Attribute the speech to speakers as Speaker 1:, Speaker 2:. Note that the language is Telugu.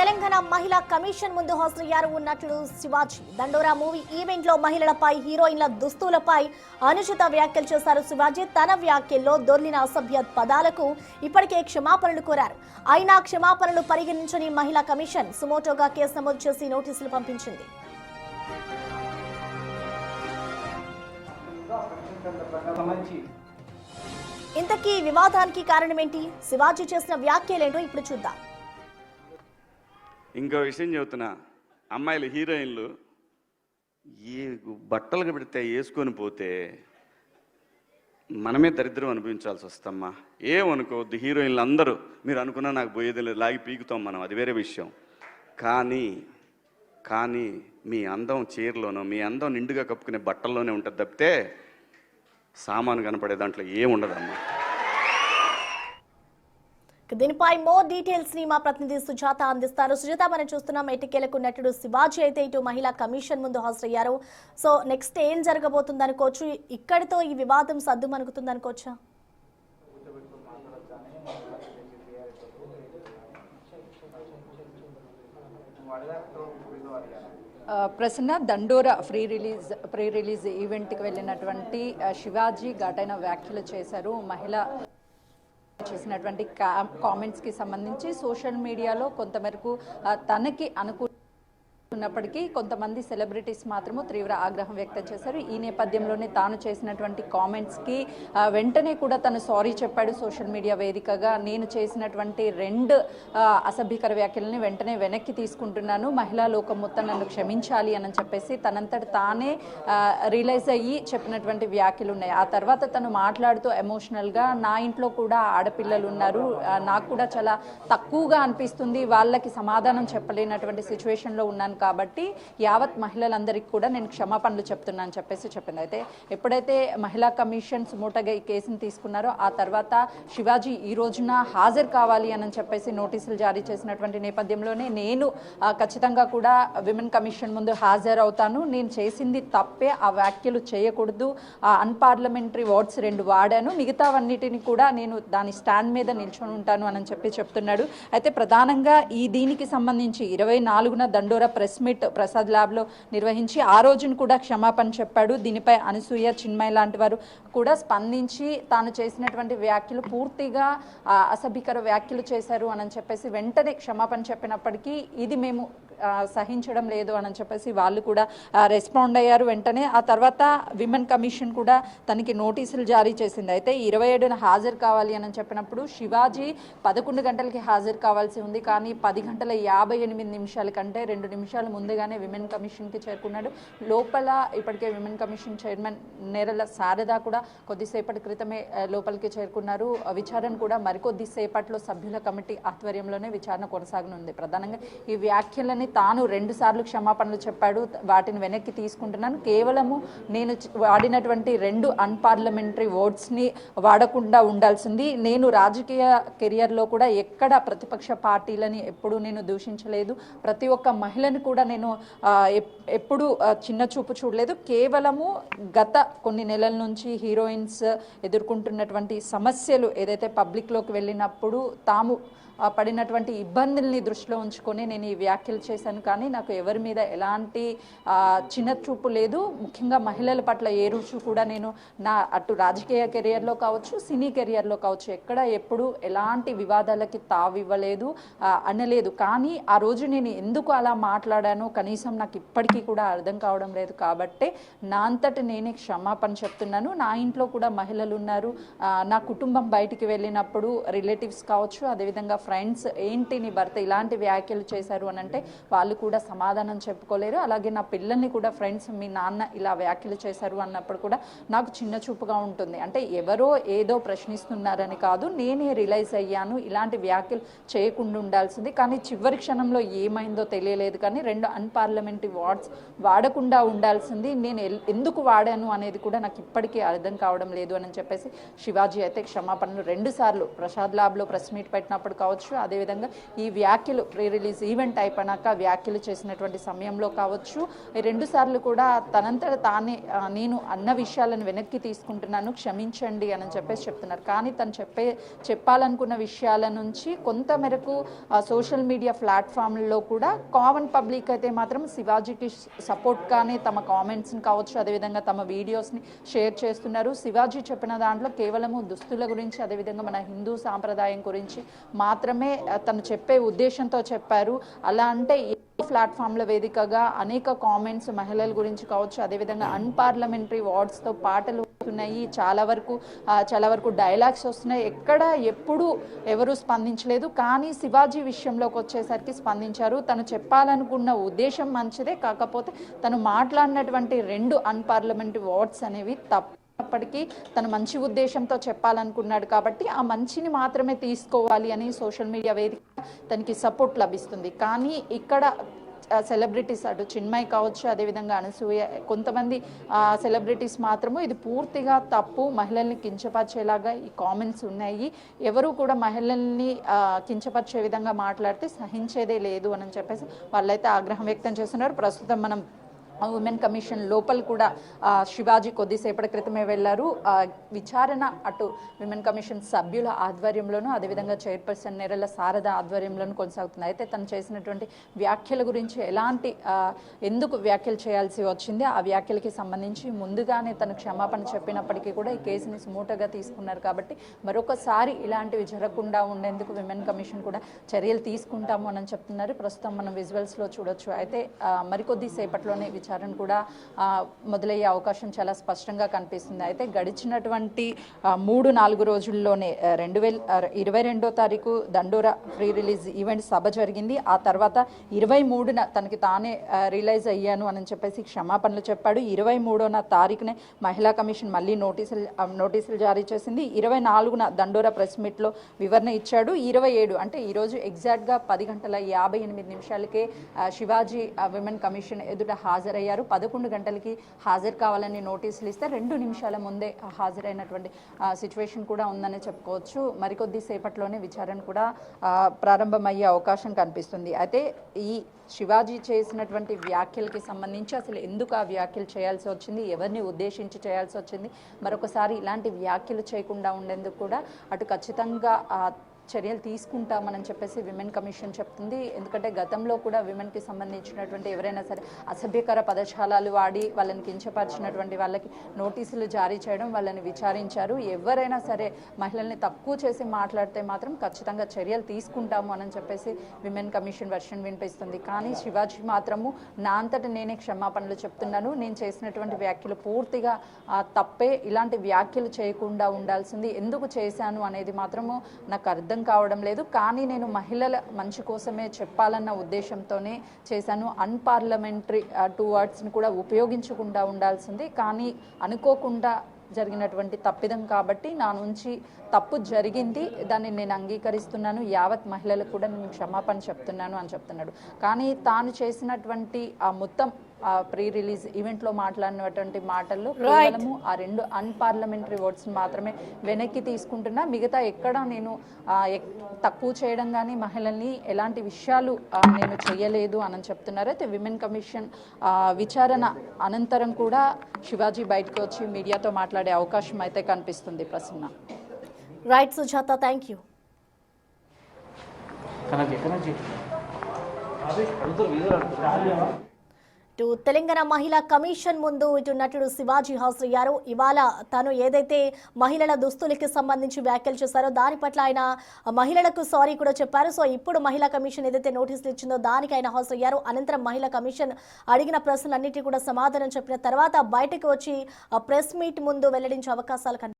Speaker 1: తెలంగాణ మహిళా కమిషన్ ముందు హాజరయ్యారు నటుడు శివాజీ. దండోరా మూవీ ఈవెంట్ లో మహిళలపై, హీరోయిన్ల దుస్తులపై అనుచిత వ్యాఖ్యలు చేశారు శివాజీ. తన వ్యాఖ్యల్లో దొర్లిన అసభ్య పదాలకు ఇప్పటికే క్షమాపణలు కోరారు. అయినా క్షమాపణలు పరిగణించని మహిళా కమిషన్ సుమోటోగా కేసు నమోదు చేసి నోటీసులు పంపించింది. ఇంతకీ వివాదానికి కారణమేంటి? శివాజీ చేసిన వ్యాఖ్యలేంటో ఇప్పుడు చూద్దాం.
Speaker 2: ఇంకో విషయం చెబుతున్నా, అమ్మాయిలు హీరోయిన్లు ఈ బట్టలు పెడితే వేసుకొని పోతే మనమే దరిద్రం అనుభవించాల్సి వస్తమ్మా. ఏమనుకోవద్దు, హీరోయిన్లు అందరూ మీరు అనుకున్నా నాకు పోయేది లేదు, లాగి పీకుతాం మనం, అది వేరే విషయం. కానీ మీ అందం చీరలోనో, మీ అందం నిండుగా కప్పుకునే బట్టల్లోనే ఉంటుంది తప్పితే సామాను కనపడే దాంట్లో ఏముండదమ్మా.
Speaker 1: దీనిపై మోర్ డీటెయిల్స్ ని మా ప్రతినిధి సుజాత అందిస్తారు. సుజాత, మనం చూస్తున్నాం ఎటికేలకు నటుడు శివాజీ అయితే ఇటు మహిళా కమిషన్ ముందు హాజరయ్యారు. సో నెక్స్ట్ ఏం జరగబోతుంది అనుకోవచ్చు? ఇక్కడితో ఈ వివాదం సద్దుమణుగుతుంది అనుకోవచ్చా?
Speaker 3: ప్రసన్న, దండోరా ప్రీ రిలీజ్ ఈవెంట్కి వెళ్ళినటువంటి శివాజీ ఘాటైన వ్యాఖ్యలు చేశారు. మహిళ చేసినటువంటి కామెంట్స్కి సంబంధించి సోషల్ మీడియాలో కొంతమేరకు తనకి ఉన్నప్పటికీ కొంతమంది సెలబ్రిటీస్ మాత్రము తీవ్ర ఆగ్రహం వ్యక్తం చేశారు. ఈ నేపథ్యంలోనే తాను చేసినటువంటి కామెంట్స్కి వెంటనే కూడా తను సారీ చెప్పాడు సోషల్ మీడియా వేదికగా. నేను చేసినటువంటి 2 అసభ్యకర వ్యాఖ్యలని వెంటనే వెనక్కి తీసుకుంటున్నాను, మహిళా లోకం మొత్తం నన్ను క్షమించాలి అని చెప్పేసి తనంతట తానే రియలైజ్ అయ్యి చెప్పినటువంటి వ్యాఖ్యలు ఉన్నాయి. ఆ తర్వాత తను మాట్లాడుతూ ఎమోషనల్గా, నా ఇంట్లో కూడా ఆడపిల్లలు ఉన్నారు, నాకు కూడా చాలా తక్కువగా అనిపిస్తుంది, వాళ్ళకి సమాధానం చెప్పలేనటువంటి సిచ్యువేషన్లో ఉన్నాను కాబట్టి యావత్ మహిళలందరికీ కూడా నేను క్షమాపణలు చెప్తున్నాను చెప్పేసి చెప్పింది. అయితే ఎప్పుడైతే మహిళా కమిషన్ సుమోటోగా ఈ కేసును తీసుకున్నారో ఆ తర్వాత శివాజీ ఈ రోజున హాజరు కావాలి అని చెప్పేసి నోటీసులు జారీ చేసినటువంటి నేపథ్యంలోనే నేను ఖచ్చితంగా కూడా విమెన్ కమిషన్ ముందు హాజరవుతాను, నేను చేసింది తప్పే, ఆ వ్యాఖ్యలు చేయకూడదు, ఆ అన్పార్లమెంటరీ వర్డ్స్ 2 వాడాను, మిగతావన్నిటిని కూడా నేను దాని స్టాండ్ మీద నిల్చొని ఉంటాను అని చెప్పి చెప్తున్నాడు. అయితే ప్రధానంగా దీనికి సంబంధించి 24న దండోరా ప్రెస్ మీట్ ప్రసాద్ ల్యాబ్లో నిర్వహించి ఆ రోజును కూడా క్షమాపణ చెప్పాడు. దీనిపై అనసూయ, చిన్మయ్ లాంటి వారు కూడా స్పందించి తాను చేసినటువంటి వ్యాఖ్యలు పూర్తిగా అసభ్యకర వ్యాఖ్యలు చేశారు అని చెప్పేసి వెంటనే క్షమాపణ చెప్పినప్పటికీ ఇది మేము సహించడం లేదు అని చెప్పేసి వాళ్ళు కూడా రెస్పాండ్ అయ్యారు వెంటనే. ఆ తర్వాత విమెన్ కమిషన్ కూడా తనకి నోటీసులు జారీ చేసింది. అయితే 27న హాజరు కావాలి అని చెప్పినప్పుడు శివాజీ 11 గంటలకి హాజరు కావాల్సి ఉంది, కానీ 10:58 కంటే 2 నిమిషాలు ముందుగానే విమెన్ కమిషన్కి చేరుకున్నాడు. లోపల ఇప్పటికే women commission chairman Nerala Sharada కూడా కొద్దిసేపటి క్రితమే లోపలికి చేరుకున్నారు. విచారణ కూడా మరికొద్దిసేపట్లో సభ్యుల కమిటీ ఆధ్వర్యంలోనే విచారణ కొనసాగనుంది. ప్రధానంగా ఈ వ్యాఖ్యలని తాను 2 సార్లు క్షమాపణలు చెప్పాడు, వాటిని వెనక్కి తీసుకుంటున్నాను, కేవలము నేను వాడినటువంటి 2 అన్పార్లమెంటరీ వర్డ్స్ని వాడకుండా ఉండాల్సింది, నేను రాజకీయ కెరియర్లో కూడా ఎక్కడ ప్రతిపక్ష పార్టీలని ఎప్పుడూ నేను దూషించలేదు, ప్రతి ఒక్క మహిళని కూడా నేను ఎప్పుడు చిన్న చూపు చూడలేదు, కేవలము గత కొన్ని నెలల నుంచి హీరోయిన్స్ ఎదుర్కొంటున్నటువంటి సమస్యలు ఏదైతే పబ్లిక్లోకి వెళ్ళినప్పుడు తాము పడినటువంటి ఇబ్బందుల్ని దృష్టిలో ఉంచుకొని నేను ఈ వ్యాఖ్యలు చేశాను, కానీ నాకు ఎవరి మీద ఎలాంటి చిన్న చూపు లేదు, ముఖ్యంగా మహిళల పట్ల ఏ రోజు కూడా నేను నా అటు రాజకీయ కెరియర్లో కావచ్చు, సినీ కెరియర్లో కావచ్చు ఎక్కడ ఎప్పుడు ఎలాంటి వివాదాలకి తావివ్వలేదు అనలేదు. కానీ ఆ రోజు నేను ఎందుకు అలా మాట్లాడానో కనీసం నాకు ఇప్పటికీ కూడా అర్థం కావడం లేదు, కాబట్టి నా అంతటి నేనే క్షమాపణ చెప్తున్నాను. నా ఇంట్లో కూడా మహిళలు ఉన్నారు, నా కుటుంబం బయటికి వెళ్ళినప్పుడు రిలేటివ్స్ కావచ్చు, అదేవిధంగా ఫ్రెండ్స్ ఏంటి నీ భర్త ఇలాంటి వ్యాఖ్యలు చేశారు అని అంటే వాళ్ళు కూడా సమాధానం చెప్పుకోలేరు. అలాగే నా పిల్లల్ని కూడా ఫ్రెండ్స్ మీ నాన్న ఇలా వ్యాఖ్యలు చేశారు అన్నప్పుడు కూడా నాకు చిన్న చూపుగా ఉంటుంది. అంటే ఎవరో ఏదో ప్రశ్నిస్తున్నారని కాదు, నేనే రియలైజ్ అయ్యాను ఇలాంటి వ్యాఖ్యలు చేయకుండా ఉండాల్సింది, కానీ చివరి క్షణంలో ఏమైందో తెలియలేదు, కానీ 2 అన్పార్లమెంటరీ వర్డ్స్ వాడకుండా ఉండాల్సింది. నేను ఎందుకు వాడాను అనేది కూడా నాకు ఇప్పటికీ అర్థం కావడం లేదు అని చెప్పేసి శివాజీ అయితే క్షమాపణలు 2 సార్లు ప్రసాద్ ల్యాబ్లో ప్రెస్ మీట్ పెట్టినప్పుడు కావచ్చు, అదేవిధంగా ఈ వ్యాఖ్యలు ప్రీ రిలీజ్ ఈవెంట్ అయిపోయినాక వ్యాఖ్యలు చేసినటువంటి సమయంలో కావచ్చు, ఈ 2 సార్లు కూడా తనంతట తానే నేను అన్న విషయాలను వెనక్కి తీసుకుంటున్నాను, క్షమించండి అని చెప్పేసి చెప్తున్నారు. కానీ తను చెప్పాలనుకున్న విషయాల నుంచి కొంత మేరకు సోషల్ మీడియా ప్లాట్ఫామ్లలో కూడా కామన్ పబ్లిక్ అయితే మాత్రం శివాజీకి సపోర్ట్గానే తమ కామెంట్స్ని కావచ్చు, అదేవిధంగా తమ వీడియోస్ని షేర్ చేస్తున్నారు. శివాజీ చెప్పిన దాంట్లో కేవలము దుస్తుల గురించి, అదేవిధంగా మన హిందూ సాంప్రదాయం గురించి మాత్రమే తను చెప్పే ఉద్దేశంతో చెప్పారు. అలా అంటే ప్లాట్ఫామ్ల వేదికగా అనేక కామెంట్స్ మహిళల గురించి కావచ్చు, అదేవిధంగా అన్పార్లమెంటరీ వర్డ్స్తో పాటలు వస్తున్నాయి, చాలా వరకు డైలాగ్స్ వస్తున్నాయి. ఎప్పుడు ఎవరు స్పందించలేదు. కానీ శివాజీ విషయంలోకి వచ్చేసరికి స్పందించారు. తను చెప్పాలనుకున్న ఉద్దేశం మంచిదే, కాకపోతే తను మాట్లాడినటువంటి 2 అన్పార్లమెంటరీ వర్డ్స్ అనేవి తప్పటికీ తను మంచి ఉద్దేశంతో చెప్పాలనుకున్నాడు కాబట్టి ఆ మంచిని మాత్రమే తీసుకోవాలి అని సోషల్ మీడియా వేదిక తనకి సపోర్ట్ లభిస్తుంది. కానీ ఇక్కడ సెలబ్రిటీస్ అటు చిన్మయ్ కావచ్చు, అదేవిధంగా అనసూయ, కొంతమంది సెలబ్రిటీస్ మాత్రము ఇది పూర్తిగా తప్పు, మహిళల్ని కించపరిచేలాగా ఈ కామెంట్స్ ఉన్నాయి, ఎవరు కూడా మహిళల్ని కించపరిచే విధంగా మాట్లాడితే సహించేదే లేదు అని చెప్పేసి వాళ్ళైతే ఆగ్రహం వ్యక్తం చేస్తున్నారు. ప్రస్తుతం మనం ఉమెన్ కమిషన్ లోపల కూడా శివాజీ కొద్దిసేపటి క్రితమే వెళ్ళారు. విచారణ అటు విమెన్ కమిషన్ సభ్యుల ఆధ్వర్యంలోనూ, అదేవిధంగా చైర్పర్సన్ నెరల శారద ఆధ్వర్యంలోనూ కొనసాగుతుంది. అయితే తను చేసినటువంటి వ్యాఖ్యల గురించి ఎందుకు వ్యాఖ్యలు చేయాల్సి వచ్చింది, ఆ వ్యాఖ్యలకి సంబంధించి ముందుగానే తను క్షమాపణ చెప్పినప్పటికీ కూడా ఈ కేసుని సుమూటగా తీసుకున్నారు. కాబట్టి మరొకసారి ఇలాంటివి జరగకుండా ఉండేందుకు విమెన్ కమిషన్ కూడా చర్యలు తీసుకుంటాము అని చెప్తున్నారు. ప్రస్తుతం మనం విజువల్స్లో చూడొచ్చు. అయితే మరికొద్ది సేపట్లోనే విచారణ కూడా మొదలయ్యే అవకాశం చాలా స్పష్టంగా కనిపిస్తుంది. అయితే గడిచినటువంటి 3-4 రోజుల్లోనే 2022వ తారీఖు దండోరా ప్రీ రిలీజ్ ఈవెంట్ సభ జరిగింది. ఆ తర్వాత 23న తనకి తానే రియలైజ్ అయ్యాను అని చెప్పేసి క్షమాపణలు చెప్పాడు. 23వ తారీఖునే మహిళా కమిషన్ మళ్ళీ నోటీసులు జారీ చేసింది. 24న దండోరా ప్రెస్ మీట్లో వివరణ ఇచ్చాడు. 27 అంటే ఈరోజు ఎగ్జాక్ట్గా 10:58 శివాజీ విమెన్ కమిషన్ ఎదుట హాజరయ్యారు. 11 గంటలకి హాజరు కావాలని నోటీసులు ఇస్తే 2 నిమిషాల ముందే హాజరైనటువంటి సిచ్యువేషన్ కూడా ఉందని చెప్పుకోవచ్చు. మరికొద్ది సేపట్లోనే విచారణ కూడా ప్రారంభమయ్యే అవకాశం కనిపిస్తుంది. అయితే ఈ శివాజీ చేసినటువంటి వ్యాఖ్యలకి సంబంధించి అసలు ఎందుకు ఆ వ్యాఖ్యలు చేయాల్సి వచ్చింది, ఎవరిని ఉద్దేశించి చేయాల్సి వచ్చింది, మరొకసారి ఇలాంటి వ్యాఖ్యలు చేయకుండా ఉండేందుకు కూడా అటు ఖచ్చితంగా చర్యలు తీసుకుంటామని చెప్పేసి విమెన్ కమిషన్ చెప్తుంది. ఎందుకంటే గతంలో కూడా విమెన్కి సంబంధించినటువంటి ఎవరైనా సరే అసభ్యకర పదజాలాలు వాడి వాళ్ళని కించపరిచినటువంటి వాళ్ళకి నోటీసులు జారీ చేయడం, వాళ్ళని విచారించారు. ఎవరైనా సరే మహిళల్ని తక్కువ చేసి మాట్లాడితే మాత్రం ఖచ్చితంగా చర్యలు తీసుకుంటాము అని చెప్పేసి విమెన్ కమిషన్ వర్షన్ వినిపిస్తుంది. కానీ శివాజీ మాత్రము నా అంతట నేనే క్షమాపణలు చెప్తున్నాను, నేను చేసినటువంటి వ్యాఖ్యలు పూర్తిగా తప్పే, ఇలాంటి వ్యాఖ్యలు చేయకుండా ఉండాల్సింది, ఎందుకు చేశాను అనేది మాత్రము నాకు అర్థం కావడం లేదు. కానీ నేను మహిళల మంచి కోసమే చెప్పాలన్న ఉద్దేశంతోనే చేశాను. అన్పార్లమెంటరీ 2 వర్డ్స్ని కూడా ఉపయోగించకుండా ఉండాల్సింది. కానీ అనుకోకుండా జరిగినటువంటి తప్పిదం కాబట్టి నా నుంచి తప్పు జరిగింది, దాన్ని నేను అంగీకరిస్తున్నాను, యావత్ మహిళలకు కూడా నేను క్షమాపణ చెప్తున్నాను అని చెప్తున్నాడు. కానీ తాను చేసినటువంటి ఆ మొత్తం ప్రీ రిలీజ్ ఈవెంట్లో మాట్లాడినటువంటి మాటల్లో కేవలము ఆ 2 అన్పార్లమెంటరీ వర్డ్స్ మాత్రమే వెనక్కి తీసుకుంటున్నా, మిగతా ఎక్కడ నేను తక్కువ చేయడం కానీ మహిళల్ని ఎలాంటి విషయాలు నేను చేయలేదు అని చెప్తున్నారు. అయితే విమెన్ కమిషన్ విచారణ అనంతరం కూడా శివాజీ బయటకు వచ్చి మీడియాతో మాట్లాడే అవకాశం అయితే కనిపిస్తుంది. Prasanna.
Speaker 1: Right Sujatha, thank you. ఇటు తెలంగాణ మహిళా కమిషన్ ముందు ఇటు నటుడు శివాజీ హాజరయ్యారు. ఇవాళ తను ఏదైతే మహిళల దుస్తులకి సంబంధించి వ్యాఖ్యలు చేశారో దాని పట్ల ఆయన మహిళలకు సారీ కూడా చెప్పారు. సో ఇప్పుడు మహిళా కమిషన్ ఏదైతే నోటీసులు ఇచ్చిందో దానికి ఆయన హాజరయ్యారు. అనంతరం మహిళా కమిషన్ అడిగిన ప్రశ్నలన్నిటి కూడా సమాధానం చెప్పిన తర్వాత బయటకు వచ్చి ప్రెస్ మీట్ ముందు వెల్లడించే అవకాశాలు